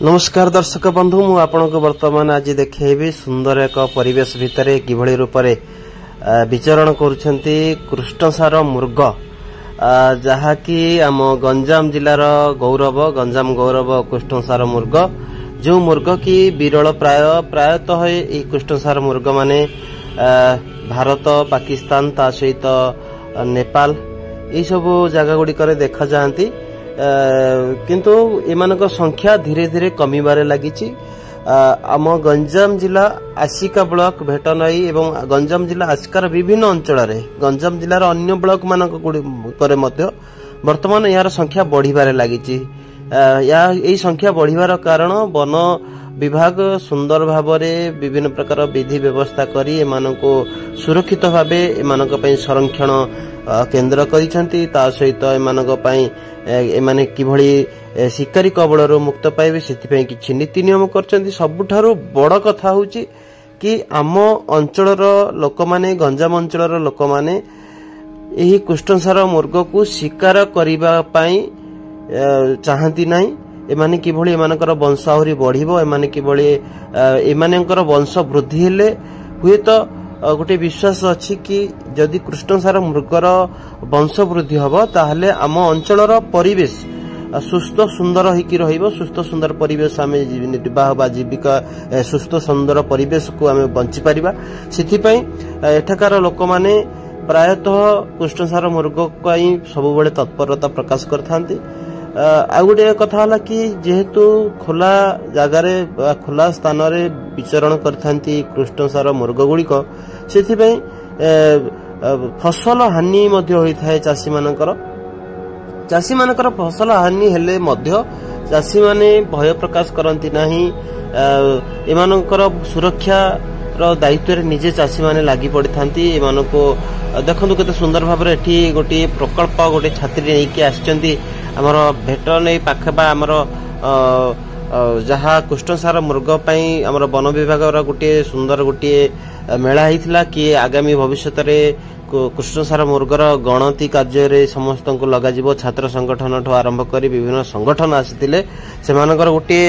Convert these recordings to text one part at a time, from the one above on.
नमस्कार दर्शक बंधु मु आपनको वर्तमान आज देखैबी सुंदर एक परिवेश भितरे किभଳି रूपरे विचरण करूछंती कृष्णसार मुर्ग जहा कि आम गंजाम जिलार गौरव गंजाम गौरव कृष्णसार मुर्ग जो मुर्ग की विरल प्रायतः ये कृष्णसार मुर्ग माने भारत पाकिस्तान ता सहित नेपाल ये सब जगह गुड़िक देखा जाती किंतु एमानक संख्या धीरे धीरे कमिबारे लागिछि। आम गंजाम जिला आसिका ब्लॉक भेटनाई एवं गंजाम जिला आसिकार विभिन्न अंचल रे गंजाम जिलार अन्य ब्लॉक मानक करे मध्य वर्तमान यार संख्या बढ़िबारे लागिछि। या एई संख्या बढ़िबार कारण वन विभाग सुंदर भावरे विभिन्न प्रकार विधि व्यवस्था करी एमानको सुरक्षित भावे एमानक पई संरक्षण केन्द्र करिसंती ता सहित एमानक पई एमाने किभଳି शिकारी कबळरो मुक्त पाइबे सेथिपई किछि नीति नियम करचंती। सबुठारो बड़ कथा होउची कि आम अंचलर लोक माने गंजाम अंचलर लोक माने एही कृष्णसार मुर्ग को शिकार करिबा पई चाहंती नाही। एमाने किभଳି एमानकर वंश आहुरी बढ़िबो एमाने किभଳି एमानकर वंश वृद्धि हेले हुए तो गोटे विश्वास अच्छी कि जदि कृष्णसार मुर्गर वंश वृद्धि हम ताहले आम अंचलर परिवेश सुस्थ सुंदर होइकी रहिबो। सुस्थ सुंदर परिवेश आम निर्वाह बा जीविका सुस्थ सुंदर परिवेश को आम बंची पारिबा। सेथिपई एठाकार लोक माने प्रायतः कृष्णसार मुर्ग पई सबुबेले तत्परता प्रकाश करथांती। आ गोटे कथा होला कि जेहेतु खोला जगार खोला स्थान रे विचरण करथांती कृष्णसार मुर्ग गुड़िक सेथिपई फसल हानि मध्य होइथाय। चाषी मानकर फसल हानि हेले मध्य चाषी माने भय प्रकाश करंती नाही। एमानकर सुरक्षा रो दायित्व रे निजे चाषी माने लागि पड़िथांती। एमानको देखंतु केते सुंदर भाबरे एठी गोटे प्रकल्प गोटे छात्री नेकी आछचंती हमर भेट नै पाखे बा हमर जहा कृष्णसार मुर्ग पई हमर वन विभाग रा गोटे सुंदर गोटे मेला हितला कि आगामी भविष्यत रे कृष्णसार मुर्गर गणति कार्य रे समस्त को लगा जिवो। छात्र संगठन ठो आरंभ करी विभिन्न संगठन आसीतिले सेमानकर गोटे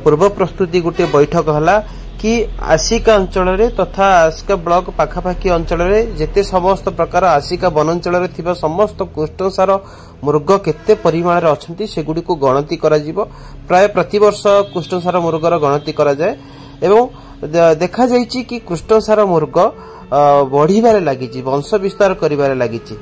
पूर्व प्रस्तुति गोटे बैठक हला कि आसिका अंचल रे तथा आसिका ब्लॉक पाखापाखी अंचल रे जेते समस्त प्रकार आसिका वन अंचल रे थिबा समस्त कृष्णसार मुर्ग केते परिमाण रे अछंती सेगुडी को गणति करा जिवो। प्राय प्रति वर्ष कृष्णसार मुर्गर गणति करा जाय एवं देखा जायछि कि कृष्णसार मुर्ग बढ़िबारे लागिछि वंश विस्तार करिबारे लागिछि।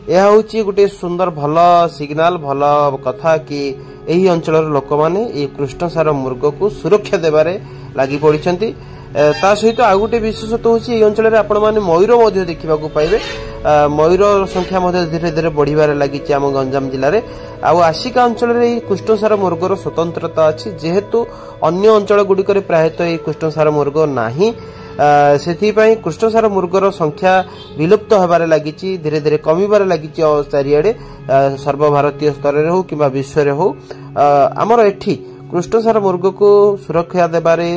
यह होची गोटे सुंदर भल सिग्नाल भल कथा कि एही अंचलर लोक माने ए कृष्णसार मुर्ग को सुरक्षा देबारे लागि पड़िछंती। ता सहित आ गोटे विशेषत्व होची ए अंचल रे आपण माने मयूर मध्ये देखिबा को पाइबे। मयूर संख्या मध्ये धीरे धीरे बढ़िबारे लागिछि आम गंजाम जिल्ला रे। आ आसिका अंचल रे कृष्णसार मुर्गर स्वतंत्रता अछि जेहेतु अन्य अंचल गुडी करे प्रायतः ए कृष्णसार मुर्ग नाही। सेथिपई कृष्णसार मुर्गर संख्या विलुप्त होबारे लागिछि धीरे धीरे कमिबारे लागिछि चारियाडे सर्वभारतीय स्तर रे हो किबा विश्व रे हो। हमर एठी कृष्णसार मुर्ग को सुरक्षा देबारे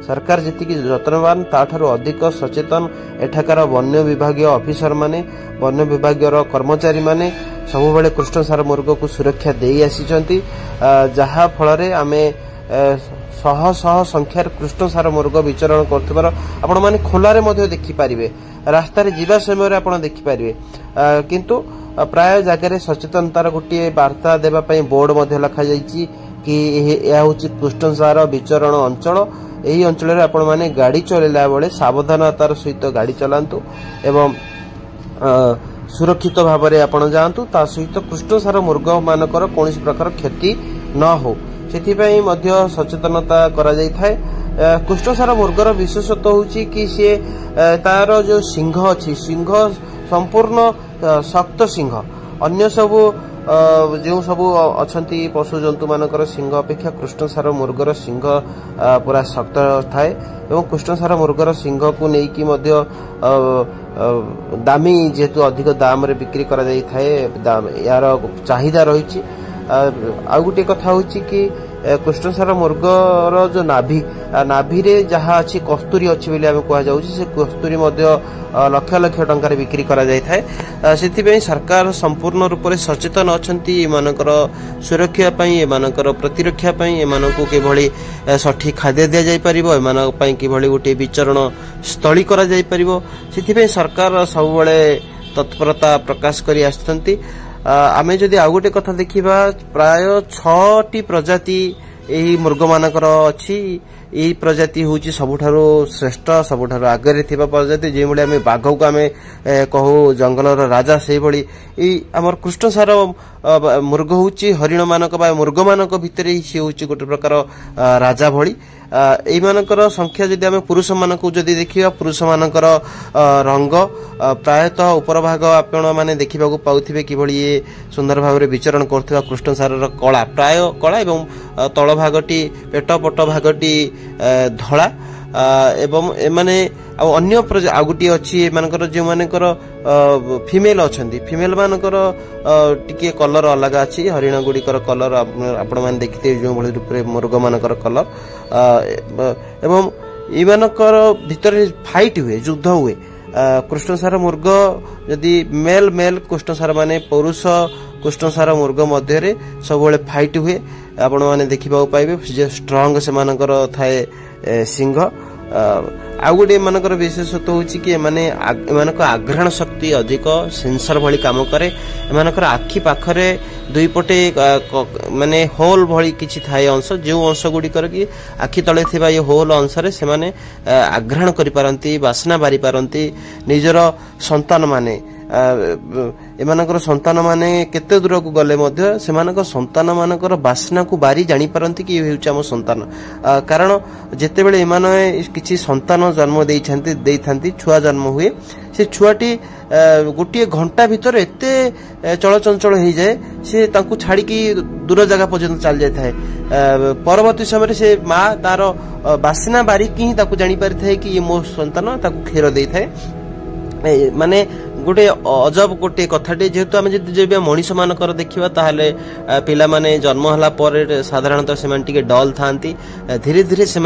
सरकार जेतिकी जतनवान ताठारो अधिक सचेतन एठाकार वन्य विभागीय ऑफिसर माने वन्य विभागीय कर्मचारी माने सबुबेले कृष्णसार मुर्ग को सुरक्षा देई आसीचंती। जहा फल रे आमे शह शह संख्यार कृष्णसार मुर्ग विचरण करथिबार आपण माने खोलारे मध्ये देखि पारिबे। रास्ता रे जीवा समय रे आपण देखि पारिबे किंतु प्राय जगह सचेतनतार गोटे वार्ता देबा पई बोर्ड मध्ये लिखा जायछि कि यह होछि कृष्णसार विचरण अंचल। एही अंचल रे आपण माने गाड़ी चलेला बेले सावधानतार सहित गाड़ी चलांतु एवं सुरक्षित भाव रे आपण जांतु ता सहित कृष्णसार मुर्ग मानकर कोनोसी प्रकार क्षति न हो सेथिपई मध्य सचेतनता करा जाय थाए। कृष्णसार मुर्गर विशेषत्व होची कि से तार जो सिंह अछि सिंह संपूर्ण शक्त सिंह अन्य सब जो सब अछंती पशु जंतु मानकर सिंह अपेक्षा कृष्णसार मुर्गर सिंह पूरा शक्त थाए एवं कृष्णसार मुर्गर सिंह को नेकी मध्य दामी जेतु अधिक दाम रे बिक्री करा जाय थाए यार चाहिदा रहिछि। आ गोटे कथा होची कि कृष्णसार मुर्गर जो नाभि रे जहाँ अच्छी कस्तूरी अच्छी बोली आम कहुँ से कस्तूरी लक्ष लक्ष टंकार बिक्री करा जाय थाए से सरकार संपूर्ण रूप से सचेतन अच्छी एमानकर सुरक्षा एमानकर प्रतिरक्षा एमानक किभली सठिक खाद्य दि जाय परिबो एमानक किभली गोटे विचरण स्थली करा जाय परिबो से सरकार सब तत्परता प्रकाश करी आछंती। आमे जदि आउ गोटे कथा देखिबा प्राय 6टी प्रजाति एही मुर्ग मानकर अछि। एही प्रजाति होची सबुठारो श्रेष्ठ सबुठारो आगरे थिबा प्रजाति जे भली आमे बाघ को आमे कहू जंगलर राजा सेही भली ई हमर कृष्णसार मुर्ग होची हरिण मानक बा मुर्ग मानक भितरे ही से होची गोटे प्रकार राजा भली एई मानकर संख्या जदि आमे पुरुष मानक जदि देखिबा पुरुष मानकर रंग प्रायतः ऊपर भाग आपण माने देखिबा को पाउथिबे कि भली ये सुंदर भाव रे विचरण करथबा कृष्णसार कला प्राय कला एवं तळ भागटी पेट पट भागटी धला एवं एमाने अन्य आ गोटे अच्छी एमानकर जो मानकर फीमेल अच्छी फीमेल मानकर टिके कलर अलग अच्छी हरिण गुड़िकर कलर आपण मैंने देखते जो भली रूप मुर्ग मानकर कलर एवं इमानकर भितर फाइट हुए युद्ध हुए कृष्णसार मुर्ग जदि मेल मेल कृष्णसार माने पुरुष कृष्णसार मुर्ग मध्य सब फाइट हुए आपण माने देखिबा पाइबे जे स्ट्रांग से मानकर थाए सिंह आ गोटे मानकर विशेषत्व होची कि माने एमानक आघ्राण शक्ति अधिक सेंसर भली काम करे एमानकर आखि पाखरे दुई पटे माने होल भली किछि थाए अंश जो अंश गुडी कर कि आखि तळे थिबा ये होल अंश रे से माने आघ्राण करि पारंती वासना बारी पारंती निजर संतान माने एमानकर संतान माने केते दूर को गले मध्य सेमानकर संतान मानकर वासना को बारी जानी पारंती कि हेउच हम संतान कारण जेते बेले एमाने किछि संतान जन्म देइथांती छुआ जन्म हुए से छुआटी गोटे घंटा भीतर एते चलचंचल हो जाए से तांकु छाड़ी की दूर जगह पर्यंत चल जाए थाए परवर्ती समय से माँ तार वासना बारिक ही ताकु जानी पारि थाए कि ये मो संतान ताकु क्षीर देइ थाए माने गोटे अजब गोटे कथाटे जेहेतु आम जब मनीष मानकर देखा ताहले पिला माने जन्म हला पर साधारणतः से टिके डल थांती धीरे धीरे से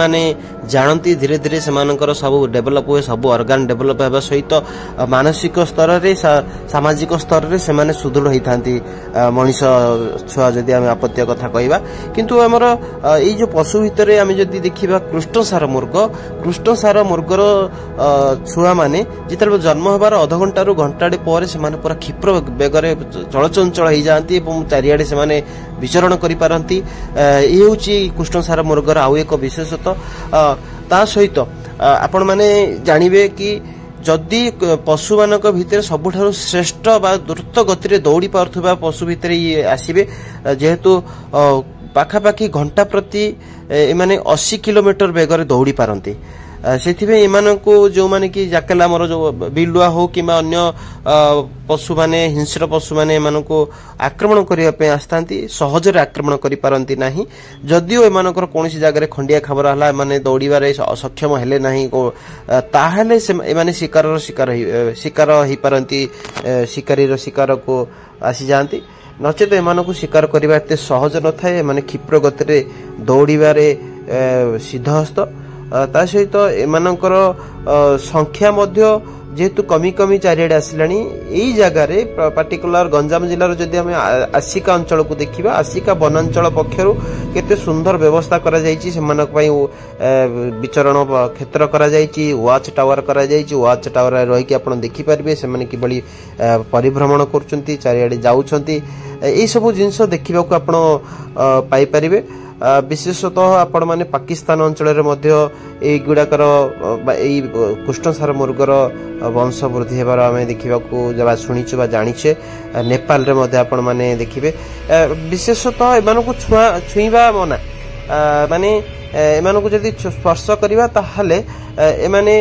जानती धीरे धीरे से सब डेभलप हुए सब ऑर्गन डेभलप होगा सहित मानसिक स्तर रे सामाजिक स्तर रे से सुदृढ़ होती मनीष छुआ जदि आम आपत्य कथा कहवा किंतु आमर ये जो पशु भितर आम जदि देखा कृष्णसार मुर्गर छुआ माने जिते जन्म होबार अध घंटारू घंटाड़े पर से पूरा क्षिप्र बेगरे चलचंचल हो जाती चारिआडे से विचरण करि पारंती ये हूँ कृष्णसार मुर्गर आउ एक विशेषता ता सहित आपण माने जानिबे कि जदि पशु मानक भितर सबुठारु श्रेष्ठ बा द्रुत गति दौड़ी पारुथबा पशु भितर ये आसीबे जेहेतु पाखापाखि घंटा प्रति एमाने 80 किलोमीटर बेगरे दौड़ी पारंती से जो माने कि जाकेला मोर जो बिलुआ हो कि अन्य पशु माने हिंस्र पशु माने एमानको आक्रमण करने आसता सहजरे आक्रमण करि पारंती नाही जदिओ एमानकर कोनोसी जगह खंडिया खबर हला माने दौड़ीबारे सक्षम हेले नाही ताहले से एमाने शिकार ही पारंती शिकारीर शिकार को आसी जांती नचेत एमानको शिकार करबा एते सहज न थाए माने क्षिप्र गति दौड़ीबारे सिद्धहस्त ता सहित एमानकर संख्या मध्य जेहेतु कमी कमी चारिआडे आसिलानी एई जगार पार्टिकुलर गंजाम जिलार जदि आमे आसिका अंचल को देखिबा आसिका वनांचल पक्षरु केते सुंदर व्यवस्था करा जायछि सेमानक पई विचरण क्षेत्र करा जायछि वाच टावर करा जायछि वाच टावर रही कि आपण देखि पारबे सेमाने किबळी परिभ्रमण करचंती चारिआडे जाउछंती एई सब जिंस देखिबा को आपण पाई पारिबे विशेषतः आपण माने पाकिस्तान अंचल गुड़ाकर कृष्णसार मुर्गर वंश वृद्धि हेबार आमे देखिबाकू जबा शुणीचु बा जानिछे नेपाल रे मध्ये आपण माने देखिबे विशेषतः एमानकू छुईबा मना माने एमानकू जदि स्पर्श करिबा ताहाले एमाने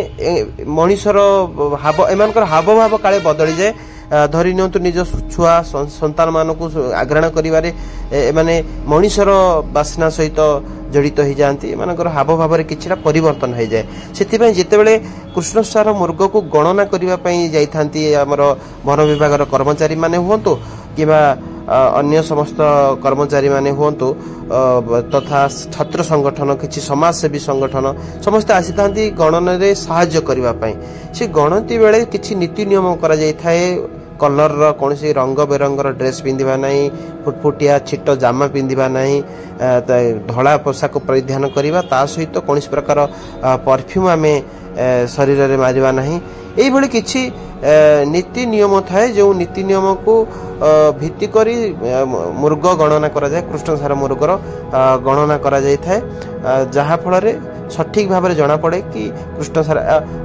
मनीषर हाव एमानकर हाव भाव काले बदली जाए धरी नियंतु निज छुआ संतान मानक आग्रहण करिवारे एमाने मनीषर वासना सहित जड़ित हो जाती एमानकर हाव भाव में किछिटा परिवर्तन हो जाए से जितेबले कृष्णसार मुर्ग को गणना करने जाइथांती आमर वन विभाग कर्मचारी माने हुंतु किबा अन्य समस्त कर्मचारी माने हुंतु तथा छात्र संगठन किछि समाजसेवी संगठन समस्त आसी थांती गणन रे सहाय्य करबा पई से गणति बेले किछि नीति नियम करा जाय थाए कलर रो कोनसी रंग बेरंगर ड्रेस पिंदिबा नाही फुटफुटिया छिट जामा पिंदिबा नाही धला पोशाक परिधान करबा ता सहित कोनसी प्रकार परफ्यूम आमे शरीर रे मारिबा नाही एई भली किछि नीति नियम थाए जो नीति नियम को भित्ति करी मुर्ग गणना करा जाए कृष्णसार मुर्गर गणना करा जाय थाए जहा फल रे सठिक भाव में जना पड़े कि कृष्णसार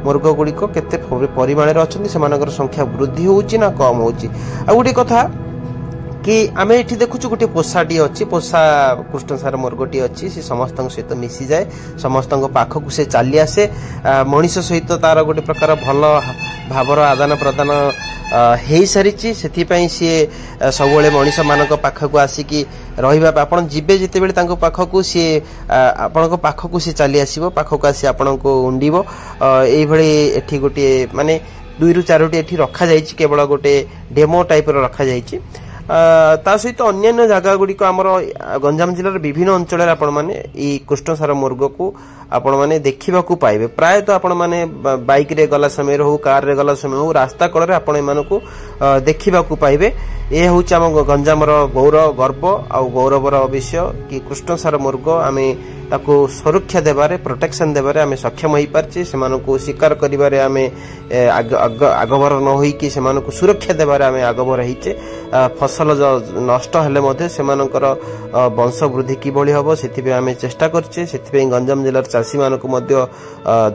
मुर्ग गुड़िक केते परिमाण रे अछंती सेमानकर संख्या वृद्धि होउची ना कम होउची आ गुडी कथा कि आमे एठी देखुछु गोटे पोषाटी अच्छी पोषा कृष्णसार मुर्गटी अच्छी से समस्त सहित मिसी जाए समस्त पाखक से चली आसे मनीष सहित तार गोटे प्रकार भल भावर आदान प्रदान हो सारी से सी सब मनीष मान पाखक आसिकी रहा आपड़ जीवे जिते बड़े पाखक सी आपण पाखक सी चली आसो पाखक आसी आपण को उंडीब ये गोटे माने 2 ରୁ 4टी एठी रखा जाइछि केवल गोटे डेमो टाइप रो रखा जाइछि ता सहित अन्य जगह गुड़िक आमर गंजाम जिलार विभिन्न अंचल आपण माने ई कृष्णसार मुर्ग को आपण माने देखिबा को पाइबे प्राय तो आपण माने बाइक रे गला समय हो कार रे गला समय हो रास्ता कड़ रे आपण एमान को देखिबा को पाइबे ए होउछि आम गंजाम रो गौरव गर्व आ गौरवर विषय कि कृष्णसार मुर्ग आमे ताको सुरक्षा देबारे प्रोटेक्शन देबारे आमे सक्षम होई परछि सेमान को शिकार करिबारे आमे आगबर न होई कि सेमान को सुरक्षा देबारे आमे आगबर हिचे फसल नष्ट हेले मध्ये सेमानकर वंश वृद्धि किभଳି हबो सेथिबे आमे चेष्टा करछे सेथिबे गंजाम जिल्लार चासी मानको मध्ये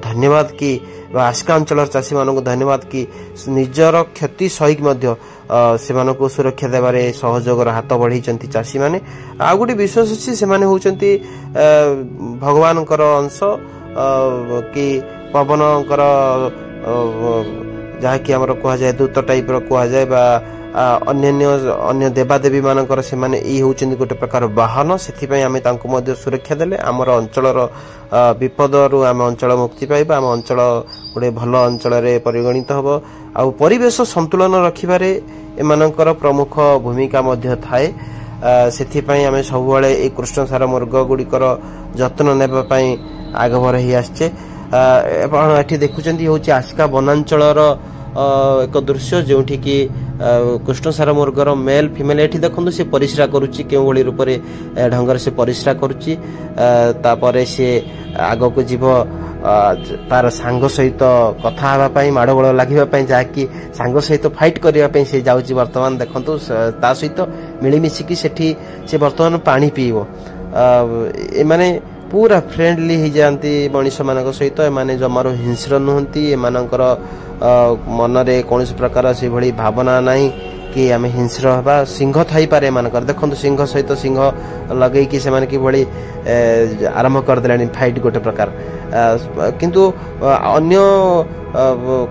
धन्यवाद कि आस्का अंचल चासी मानको धन्यवाद कि निजर क्षति सहित मध्ये सेमानको सुरक्षा देबारे सहयोगर हाथ बढ़ाइछन्ति चासी माने आ गुडी विश्वास अछि सेमाने होउछन्ति भगवानकर अंश कि पवनकर जहा कि हमर कहा जाय दूत टाइप रो कहा जाय बा अन्य देवादेवी मानकर से माने ई होउछन्ति गोटे प्रकार वाहन सेथि पय आमे तांको मध्ये सुरक्षा देले हमर अंचलर विपद रु आम अंचल मुक्ति पाइबा आम अंचल गोटे भल अंचल रे परिगणित हबो आ परिवेश संतुलन रखिबारे एमानकर प्रमुख भूमिका मध्ये थाए सेथि पय आमे सब बेले ए कृष्णसार मुर्ग गुड़िकर जत्न नेबा पय आगभर ही आछे आपण एठी देखुचन्ती होउछि आस्का वनांचलर एक दृश्य जोठी कि कृष्णसार मुर्गर मेल फीमेल एठी देखंतु से परिश्रा करूची केउ भली रूप रे ढंगर से परिश्रा करूची तापरे से आगो को जीव तार सांग सहित कथा हवा पई माडगोळ लागिबा पई जाकी सांग सहित फाइट करिया पई से जाउची वर्तमान देखंतु ता सहित मिली मिसी कि सेठी से वर्तमान पानी पीबो ए माने पूरा फ्रेंडली ही जानती मनीष मान सहित एमाने जमारो हिंस्र नुहंती एमानकर मन रे कोनोसी प्रकार से भली भावना नाही कि आमे हिंस्र हबा सिंह थाई पारे एमानकर देखंतु सिंह सहित सिंह लगई कि सेमान कि भली आरंभ कर देलानी फाइट गोटे प्रकार किंतु अन्य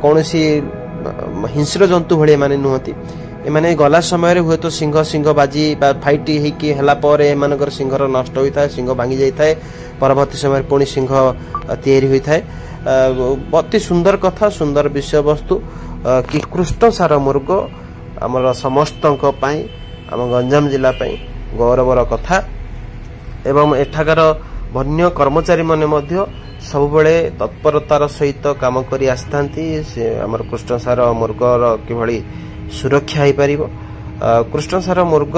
कोनोसी हिंस्र जंतु भली माने नुहंती एमाने गला समय रे हुए तो सिंह बाजी बा फाइट ही कि हला परे एमानकर सिंहर नष्ट होई थाए सिंह भांगी जाई थाए परवर्ती समय पुणी सिंह तैयारी होई थाए अति सुंदर कथा सुंदर विषय वस्तु कि कृष्णसार मुर्ग आमर समस्तक पई आम गंजाम जिला पई गौरवर कथा एवं एठाकार वन्य कर्मचारी माने मध्य सब बेले तत्परतार सहित काम करी आस्थांती से आमर कृष्णसार मुर्गर किभली सुरक्षा हो पार कृष्णसार मुर्ग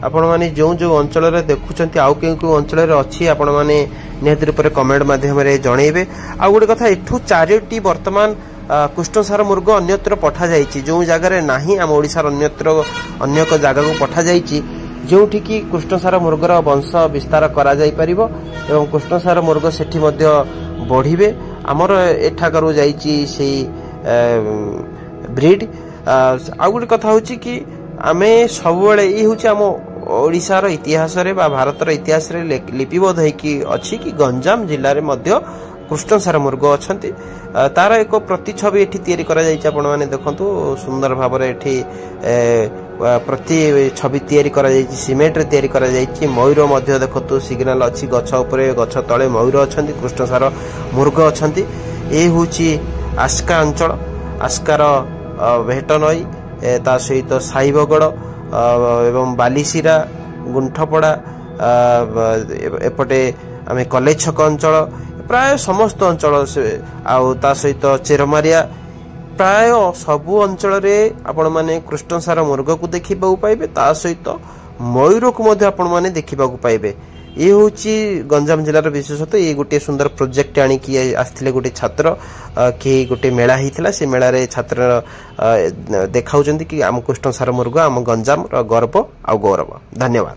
आपण माने जो जो अंचल रे देखुचंती आउ केउ अंचल रे अछि आपण माने निहत रूप रे कमेंट माध्यम रे जणेबे आ गोटे कथा एठू 4टी वर्तमान कृष्णसार मुर्ग अन्यत्र पठा जाइछि जो जगह रे नाही हम ओडिसा अन्यत्र अन्य को जगह को पठा जाइछि जोठी कि कृष्णसार मुर्गर वंश विस्तार करा जाई परिबो एवं कृष्णसार मुर्ग सेठी मध्य बढ़िबे हमर एठाकरू जाइछि सेही ब्रीड आ गोटे कथा होछि कि आमे सबले ई होछि हम ओडिसार इतिहास रे बा भारतर इतिहास रे लिपिबद्ध हेकी अछि कि गंजाम जिल्ला रे मध्य कृष्णसार मुर्ग अछंती तार एक प्रतिछवि एठी तयारी करा जाइछि आपण माने देखंतु सुंदर भाव रे एठी प्रति छवि तयारी करा जाइछि सिमेंट रे तयारी करा जाइछि मयूर मध्य देखंतु सिग्नल अछि गछ ऊपर गछ तळे मयूर अछंती कृष्णसार मुर्ग अछंती ए होछि आस्का अंचल आस्कार भेट नई ता सहित साईबगड़ एवं बालीसीरा गुंठपड़ा एपटे आम कलेज छक अंचल प्राय समस्त अंचल ता सहित चेरमारिया प्राय सबु अंचल आपण माने कृष्णसार मृग को देखा पाइबे ता सहित मयूर को मध्य आपण माने देखा पाइबे। ये हूँ गंजाम जिलार विशेषतः ये गोटे सुंदर प्रोजेक्ट आनिकी आसते गोटे छात्र कि गोटे मेला होता से मेलार छात्र देखा कि आम कृष्णसार मृग आम गंजाम गर्व आ गौरव। धन्यवाद।